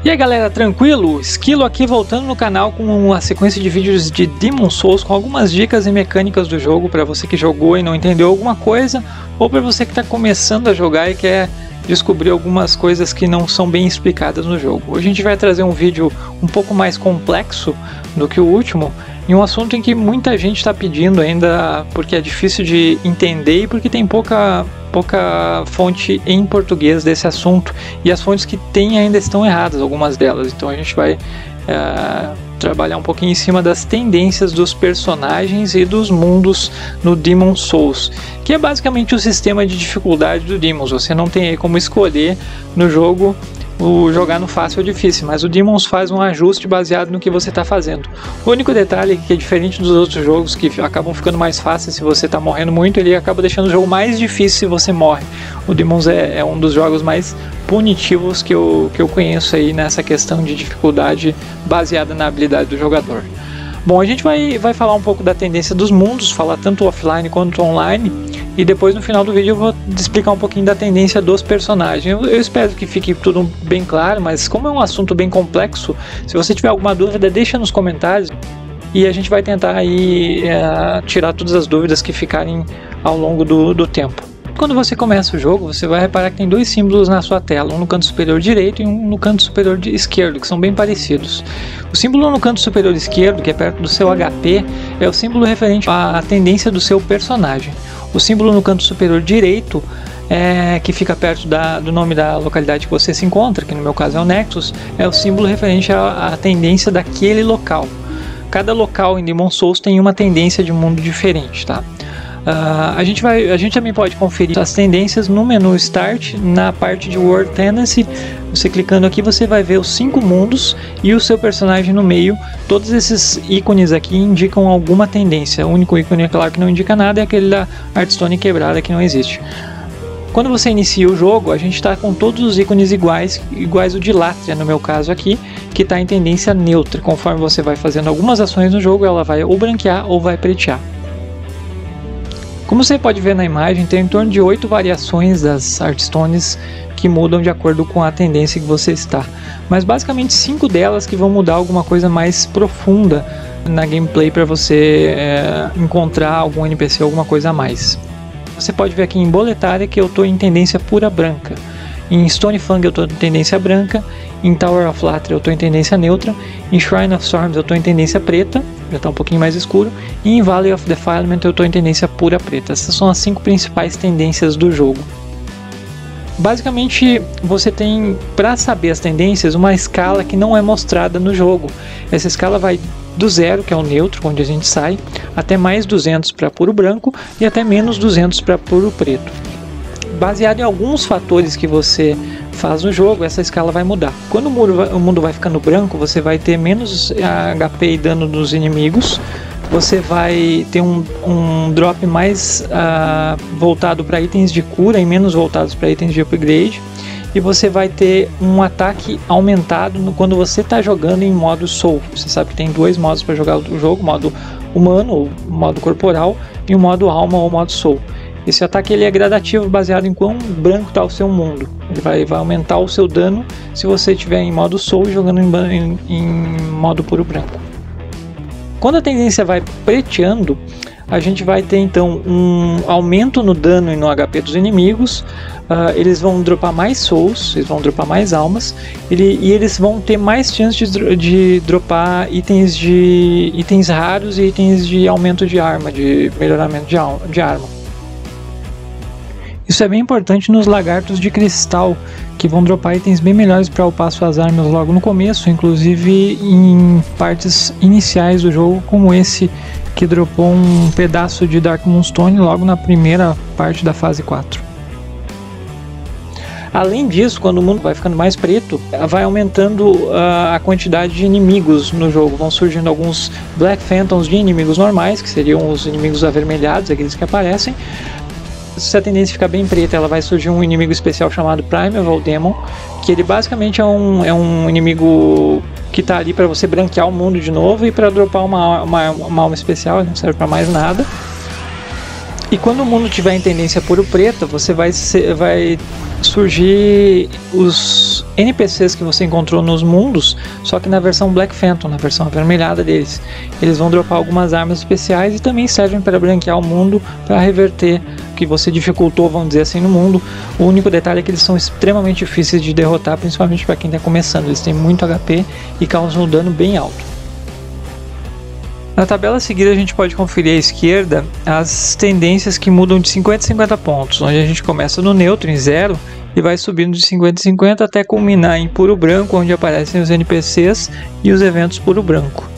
E aí galera, tranquilo? Esquilo aqui voltando no canal com uma sequência de vídeos de Demon's Souls com algumas dicas e mecânicas do jogo para você que jogou e não entendeu alguma coisa, ou para você que está começando a jogar e quer descobrir algumas coisas que não são bem explicadas no jogo. Hoje a gente vai trazer um vídeo um pouco mais complexo do que o último, em um assunto em que muita gente está pedindo ainda, porque é difícil de entender e porque tem pouca fonte em português desse assunto, e as fontes que tem ainda estão erradas, algumas delas. Então a gente vai trabalhar um pouquinho em cima das tendências dos personagens e dos mundos no Demon's Souls, que é basicamente o sistema de dificuldade do Demon's. Você não tem aí como escolher no jogo jogar no fácil ou difícil, mas o Demon's faz um ajuste baseado no que você está fazendo. O único detalhe é que é diferente dos outros jogos que acabam ficando mais fáceis se você está morrendo muito, ele acaba deixando o jogo mais difícil se você morre. O Demon's é um dos jogos mais punitivos que eu conheço aí nessa questão de dificuldade baseada na habilidade do jogador. Bom, a gente vai falar um pouco da tendência dos mundos, falar tanto offline quanto online, e depois no final do vídeo eu vou explicar um pouquinho da tendência dos personagens. Eu espero que fique tudo bem claro, mas como é um assunto bem complexo, se você tiver alguma dúvida, deixa nos comentários e a gente vai tentar aí tirar todas as dúvidas que ficarem ao longo do tempo. Quando você começa o jogo, você vai reparar que tem dois símbolos na sua tela, um no canto superior direito e um no canto superior esquerdo, que são bem parecidos. O símbolo no canto superior esquerdo, que é perto do seu HP, é o símbolo referente à tendência do seu personagem. O símbolo no canto superior direito, que fica perto do nome da localidade que você se encontra, que no meu caso é o Nexus, é o símbolo referente à tendência daquele local. Cada local em Demon's Souls tem uma tendência de mundo diferente, tá? A gente também pode conferir as tendências no menu Start, na parte de World Tendency. Você clicando aqui, você vai ver os 5 mundos e o seu personagem no meio. Todos esses ícones aqui indicam alguma tendência. O único ícone, é claro, que não indica nada é aquele da Hearthstone quebrada, que não existe. Quando você inicia o jogo, a gente está com todos os ícones iguais o de Latria, no meu caso aqui, que está em tendência neutra. Conforme você vai fazendo algumas ações no jogo, ela vai ou branquear ou vai pretear. Como você pode ver na imagem, tem em torno de 8 variações das Hearthstones que mudam de acordo com a tendência que você está. Mas basicamente 5 delas que vão mudar alguma coisa mais profunda na gameplay para você encontrar algum NPC ou alguma coisa a mais. Você pode ver aqui em Boletária que eu estou em tendência pura branca. Em Stonefang eu estou em tendência branca. Em Tower of Latria eu estou em tendência neutra. Em Shrine of Storms eu estou em tendência preta, já está um pouquinho mais escuro. E em Valley of Defilement eu estou em tendência pura preta. Essas são as 5 principais tendências do jogo. Basicamente você tem, para saber as tendências, uma escala que não é mostrada no jogo. Essa escala vai do 0, que é o neutro, onde a gente sai, até mais 200 para puro branco e até menos 200 para puro preto. Baseado em alguns fatores que você faz no jogo, essa escala vai mudar. Quando o mundo vai ficando branco, você vai ter menos HP e dano dos inimigos, você vai ter um drop mais voltado para itens de cura e menos voltados para itens de upgrade, e você vai ter um ataque aumentado quando você está jogando em modo Soul. Você sabe que tem 2 modos para jogar o jogo, modo humano ou modo corporal, e o modo alma ou modo Soul. Esse ataque ele é gradativo, baseado em quão branco está o seu mundo. Ele vai aumentar o seu dano se você estiver em modo Soul jogando em modo puro branco. Quando a tendência vai preteando, a gente vai ter então um aumento no dano e no HP dos inimigos. Eles vão dropar mais souls, eles vão dropar mais almas, e eles vão ter mais chances de dropar itens raros e itens de aumento de arma, de melhoramento de arma. Isso é bem importante nos lagartos de cristal, que vão dropar itens bem melhores para upar suas armas logo no começo, inclusive em partes iniciais do jogo, como esse que dropou um pedaço de Dark Moonstone logo na primeira parte da fase 4. Além disso, quando o mundo vai ficando mais preto, vai aumentando a quantidade de inimigos no jogo. Vão surgindo alguns Black Phantoms de inimigos normais, que seriam os inimigos avermelhados, aqueles que aparecem. Se a tendência ficar bem preta, ela vai surgir um inimigo especial chamado Primeval Demon, que ele basicamente é um inimigo que está ali para você branquear o mundo de novo e para dropar uma alma especial, ele não serve para mais nada. E quando o mundo tiver em tendência puro preto, você vai surgir os NPCs que você encontrou nos mundos, só que na versão Black Phantom, na versão avermelhada deles. Eles vão dropar algumas armas especiais e também servem para branquear o mundo, para reverter o que você dificultou, vamos dizer assim, no mundo. O único detalhe é que eles são extremamente difíceis de derrotar, principalmente para quem está começando. Eles têm muito HP e causam um dano bem alto. Na tabela a seguir a gente pode conferir à esquerda as tendências que mudam de 50 a 50 pontos, onde a gente começa no neutro, em 0, e vai subindo de 50 a 50 até culminar em puro branco, onde aparecem os NPCs e os eventos puro branco.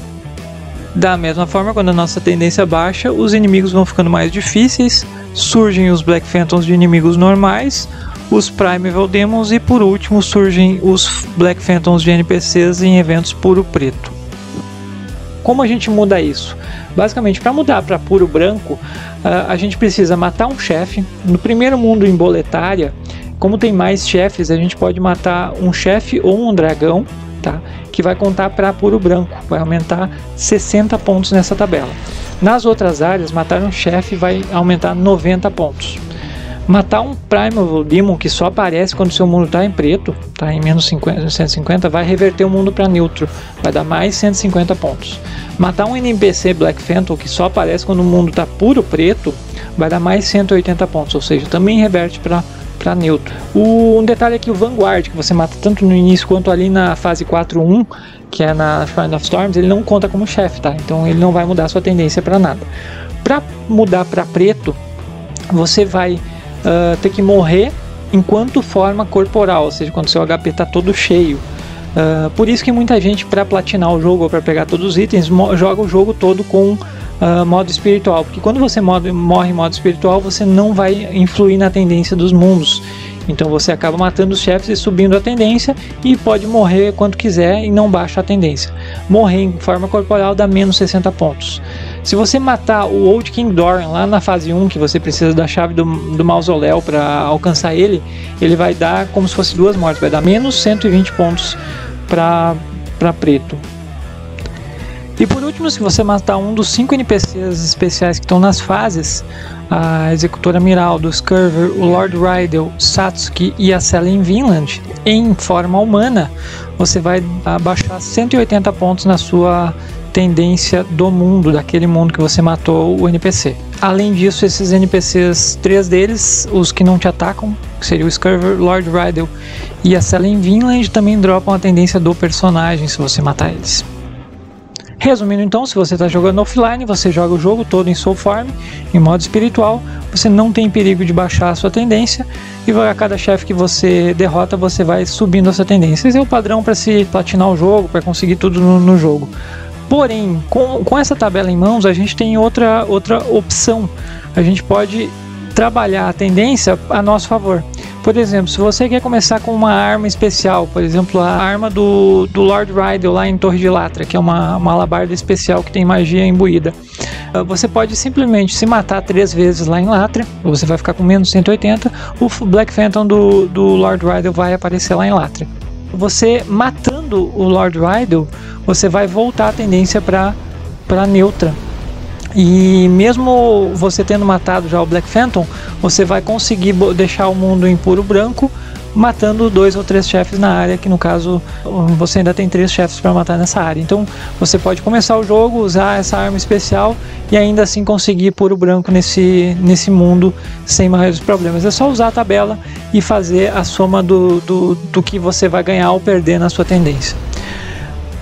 Da mesma forma, quando a nossa tendência baixa, os inimigos vão ficando mais difíceis, surgem os Black Phantoms de inimigos normais, os Primeval Demons e por último surgem os Black Phantoms de NPCs em eventos puro preto. Como a gente muda isso? Basicamente, para mudar para puro branco, a gente precisa matar um chefe. No primeiro mundo em boletária, como tem mais chefes, a gente pode matar um chefe ou um dragão, tá? Que vai contar para puro branco, vai aumentar 60 pontos nessa tabela. Nas outras áreas, matar um chefe vai aumentar 90 pontos. Matar um Primeval Demon que só aparece quando seu mundo está em preto, tá em menos 150, vai reverter o mundo para neutro, vai dar mais 150 pontos. Matar um NPC Black Phantom que só aparece quando o mundo está puro preto, vai dar mais 180 pontos, ou seja, também reverte para neutro. Um detalhe é que o Vanguard, que você mata tanto no início quanto ali na fase 4.1, que é na Shrine of Storms, ele não conta como chefe, tá? Então ele não vai mudar sua tendência para nada. Para mudar para preto, você vai ter que morrer enquanto forma corporal, ou seja, quando seu HP está todo cheio. Por isso que muita gente, para platinar o jogo ou para pegar todos os itens, joga o jogo todo com modo espiritual, porque quando você morre em modo espiritual, você não vai influir na tendência dos mundos. Então você acaba matando os chefes e subindo a tendência, e pode morrer quanto quiser e não baixa a tendência. Morrer em forma corporal dá menos 60 pontos. Se você matar o Old King Doran lá na fase 1, que você precisa da chave do mausoléu para alcançar ele, ele vai dar como se fosse 2 mortes, vai dar menos 120 pontos para preto. E por último, se você matar um dos 5 NPCs especiais que estão nas fases, a Executora Miraldo, o Scurver, o Lord Rydell, Satsuki e a Selene Vinland, em forma humana, você vai abaixar 180 pontos na sua tendência do mundo, daquele mundo que você matou o NPC. Além disso, esses NPCs, 3 deles, os que não te atacam, que seria o Scurver, Lord Rydell e a Selene Vinland, também dropam a tendência do personagem se você matar eles. Resumindo então, se você está jogando offline, você joga o jogo todo em Soul Farm, em modo espiritual, você não tem perigo de baixar a sua tendência, e a cada chefe que você derrota, você vai subindo essa tendência. Esse é o padrão para se platinar o jogo, para conseguir tudo no jogo. Porém, com essa tabela em mãos, a gente tem outra opção. A gente pode trabalhar a tendência a nosso favor. Por exemplo, se você quer começar com uma arma especial, por exemplo, a arma do Lord Rydell lá em Torre de Latra, que é uma alabarda especial que tem magia imbuída, você pode simplesmente se matar 3 vezes lá em Latra, você vai ficar com menos 180, o Black Phantom do Lord Rydell vai aparecer lá em Latra. Você matando o Lord Rydell, você vai voltar a tendência para neutra. E mesmo você tendo matado já o Black Phantom, você vai conseguir deixar o mundo em puro branco, matando 2 ou 3 chefes na área, que no caso você ainda tem 3 chefes para matar nessa área. Então você pode começar o jogo, usar essa arma especial e ainda assim conseguir puro branco nesse mundo sem maiores problemas. É só usar a tabela e fazer a soma do que você vai ganhar ou perder na sua tendência.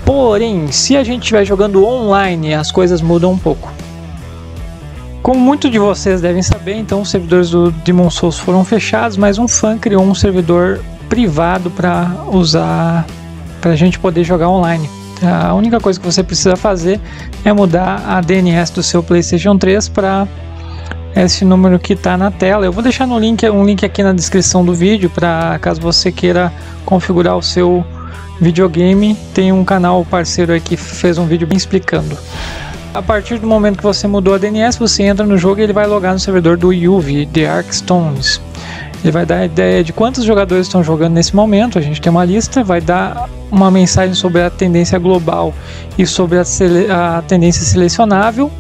Porém, se a gente estiver jogando online, as coisas mudam um pouco. Como muitos de vocês devem saber, então os servidores do Demon's Souls foram fechados, mas um fã criou um servidor privado para usar, para a gente poder jogar online. A única coisa que você precisa fazer é mudar a DNS do seu PlayStation 3 para esse número que está na tela. Eu vou deixar um link aqui na descrição do vídeo, para caso você queira configurar o seu videogame. Tem um canal parceiro aí que fez um vídeo bem explicando. A partir do momento que você mudou a DNS, você entra no jogo e ele vai logar no servidor do Yuvi, The Arkstones. Ele vai dar a ideia de quantos jogadores estão jogando nesse momento, a gente tem uma lista, vai dar uma mensagem sobre a tendência global e sobre a tendência selecionável,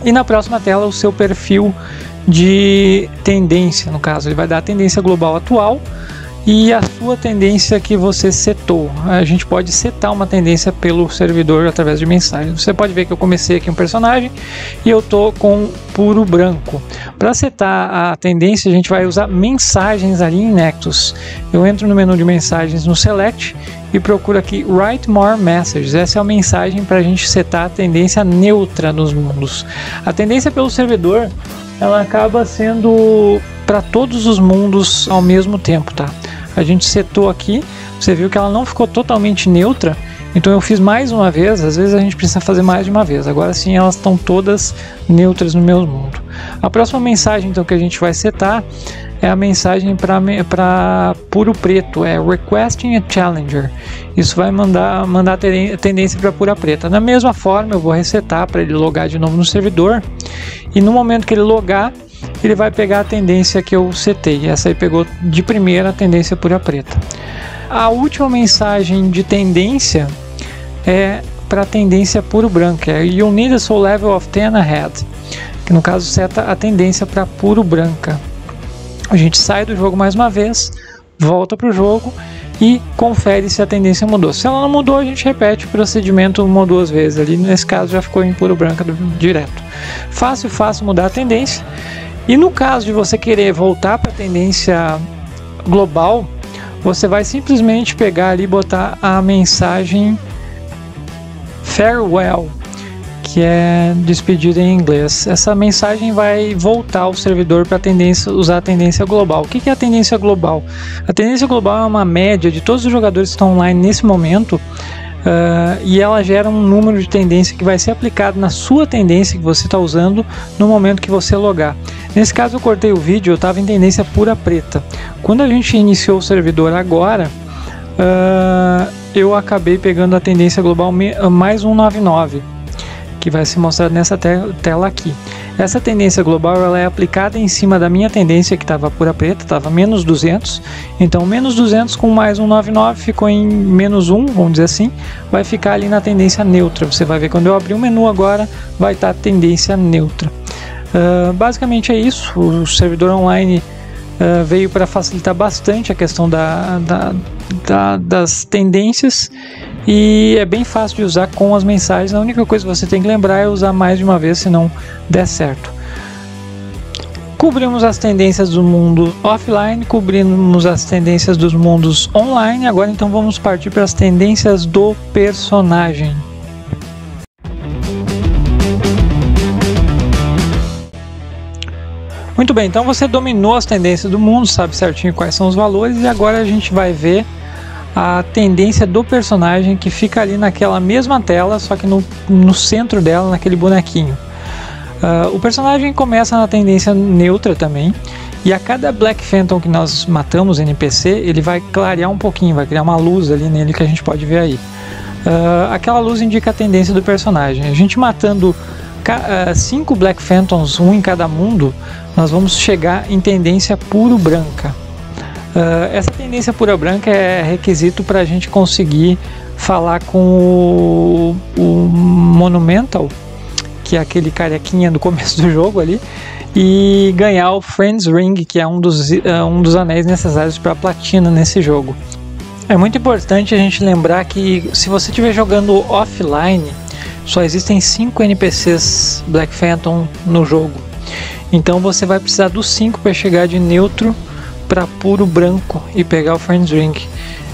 e na próxima tela o seu perfil de tendência. No caso, ele vai dar a tendência global atual e a sua tendência que você setou. A gente pode setar uma tendência pelo servidor através de mensagens. Você pode ver que eu comecei aqui um personagem e eu tô com puro branco. Para setar a tendência, a gente vai usar mensagens ali em Nexus. Eu entro no menu de mensagens no Select e procuro aqui Write More Messages. Essa é a mensagem para a gente setar a tendência neutra nos mundos. A tendência pelo servidor, ela acaba sendo para todos os mundos ao mesmo tempo, tá? A gente setou aqui, você viu que ela não ficou totalmente neutra, então eu fiz mais uma vez. Às vezes a gente precisa fazer mais de uma vez. Agora sim, elas estão todas neutras no meu mundo. A próxima mensagem então que a gente vai setar é a mensagem para puro preto, é Requesting a Challenger. Isso vai mandar a tendência para pura preta. Da mesma forma, eu vou resetar para ele logar de novo no servidor, e no momento que ele logar, ele vai pegar a tendência que eu setei. Essa aí pegou de primeira a tendência pura preta. A última mensagem de tendência é para a tendência puro branca, é You Need a Soul Level of 10 Ahead, que no caso seta a tendência para puro branca. A gente sai do jogo mais uma vez, volta para o jogo e confere se a tendência mudou. Se ela não mudou, a gente repete o procedimento uma ou duas vezes. Ali nesse caso já ficou em puro branca direto. Fácil mudar a tendência. E no caso de você querer voltar para a tendência global, você vai simplesmente pegar ali e botar a mensagem Farewell, que é despedida em inglês. Essa mensagem vai voltar ao servidor para usar a tendência global. O que é a tendência global? A tendência global é uma média de todos os jogadores que estão online nesse momento, e ela gera um número de tendência que vai ser aplicado na sua tendência que você está usando no momento que você logar. Nesse caso eu cortei o vídeo, eu estava em tendência pura preta. Quando a gente iniciou o servidor agora, eu acabei pegando a tendência global mais 199, que vai se mostrar nessa tela aqui. Essa tendência global ela é aplicada em cima da minha tendência que estava pura preta, estava menos 200. Então menos 200 com mais 199 ficou em menos 1, vamos dizer assim. Vai ficar ali na tendência neutra. Você vai ver quando eu abrir o menu agora, vai estar a tendência neutra. Basicamente é isso. O servidor online veio para facilitar bastante a questão das tendências, e é bem fácil de usar com as mensagens. A única coisa que você tem que lembrar é usar mais de uma vez, se não der certo. Cobrimos as tendências do mundo offline, cobrimos as tendências dos mundos online. Agora então vamos partir para as tendências do personagem. Muito bem, então você dominou as tendências do mundo, sabe certinho quais são os valores, e agora a gente vai ver a tendência do personagem, que fica ali naquela mesma tela, só que no centro dela, naquele bonequinho. O personagem começa na tendência neutra também, e a cada Black Phantom que nós matamos NPC, ele vai clarear um pouquinho, vai criar uma luz ali nele que a gente pode ver aí. Aquela luz indica a tendência do personagem. A gente matando 5 Black Phantoms, um em cada mundo, nós vamos chegar em tendência puro branca. Essa tendência pura branca é requisito para a gente conseguir falar com o Monumental, que é aquele carequinha do começo do jogo ali, e ganhar o Friends Ring, que é um dos anéis necessários para a platina nesse jogo. É muito importante a gente lembrar que se você estiver jogando offline, só existem 5 NPCs Black Phantom no jogo. Então você vai precisar dos 5 para chegar de neutro para puro branco e pegar o Friends Ring.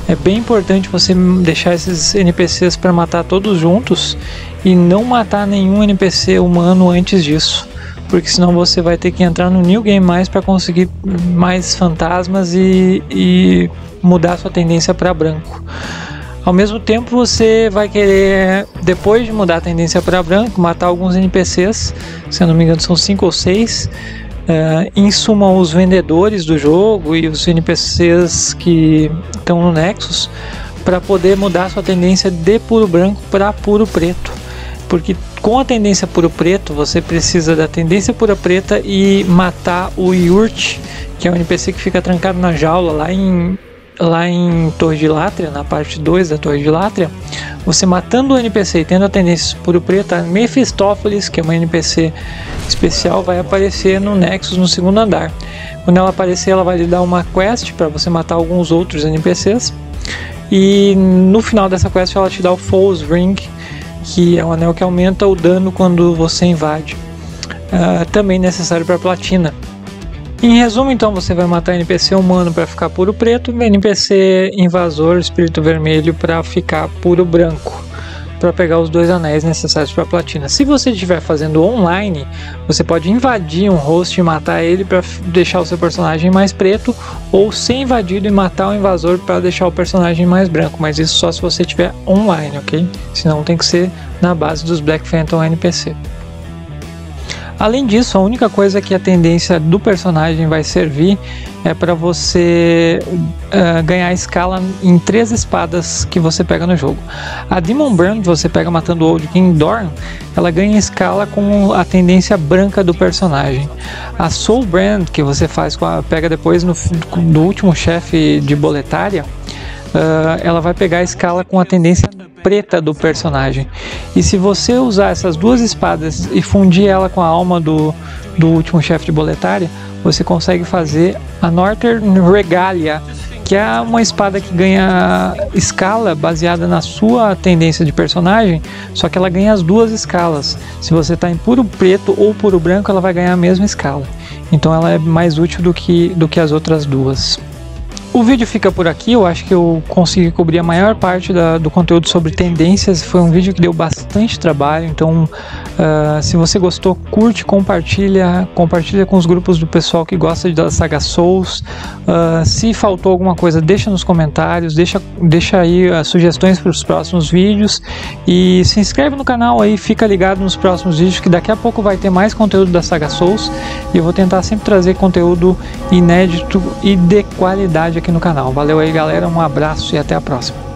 É bem importante você deixar esses NPCs para matar todos juntos e não matar nenhum NPC humano antes disso, porque senão você vai ter que entrar no New Game Mais para conseguir mais fantasmas e mudar sua tendência para branco. Ao mesmo tempo você vai querer, depois de mudar a tendência para branco, matar alguns NPCs, se eu não me engano são 5 ou 6, em suma os vendedores do jogo e os NPCs que estão no Nexus, para poder mudar sua tendência de puro branco para puro preto. Porque com a tendência puro preto, você precisa da tendência pura preta e matar o Yurt, que é um NPC que fica trancado na jaula lá em Torre de Látria, na parte 2 da Torre de Látria. Você matando o NPC e tendo a tendência puro preto, a Mephistopheles, que é uma NPC especial, vai aparecer no Nexus no segundo andar. Quando ela aparecer, ela vai lhe dar uma quest para você matar alguns outros NPCs. E no final dessa quest ela te dá o False Ring, que é um anel que aumenta o dano quando você invade. Também necessário para platina. Em resumo, então, você vai matar NPC humano para ficar puro preto e NPC invasor, espírito vermelho, para ficar puro branco, para pegar os 2 anéis necessários para platina. Se você estiver fazendo online, você pode invadir um host e matar ele para deixar o seu personagem mais preto, ou ser invadido e matar o invasor para deixar o personagem mais branco, mas isso só se você estiver online, ok? Senão tem que ser na base dos Black Phantom NPC. Além disso, a única coisa que a tendência do personagem vai servir é para você ganhar escala em 3 espadas que você pega no jogo. A Demon Brand, que você pega matando o Old King Dorn, ela ganha escala com a tendência branca do personagem. A Soul Brand, que você pega depois do último chefe de Boletária, ela vai pegar a escala com a tendência preta do personagem. E se você usar essas 2 espadas e fundir ela com a alma do último chefe de Boletária, você consegue fazer a Northern Regalia, que é uma espada que ganha escala baseada na sua tendência de personagem, só que ela ganha as 2 escalas. Se você está em puro preto ou puro branco, ela vai ganhar a mesma escala. Então ela é mais útil do que as outras 2. O vídeo fica por aqui. Eu acho que eu consegui cobrir a maior parte do conteúdo sobre tendências. Foi um vídeo que deu bastante trabalho, então se você gostou, curte, compartilha com os grupos do pessoal que gosta da saga Souls. Se faltou alguma coisa, deixa nos comentários, deixa aí as sugestões para os próximos vídeos, e se inscreve no canal aí, fica ligado nos próximos vídeos, que daqui a pouco vai ter mais conteúdo da saga Souls, e eu vou tentar sempre trazer conteúdo inédito e de qualidade aqui no canal. Valeu aí, galera, um abraço e até a próxima.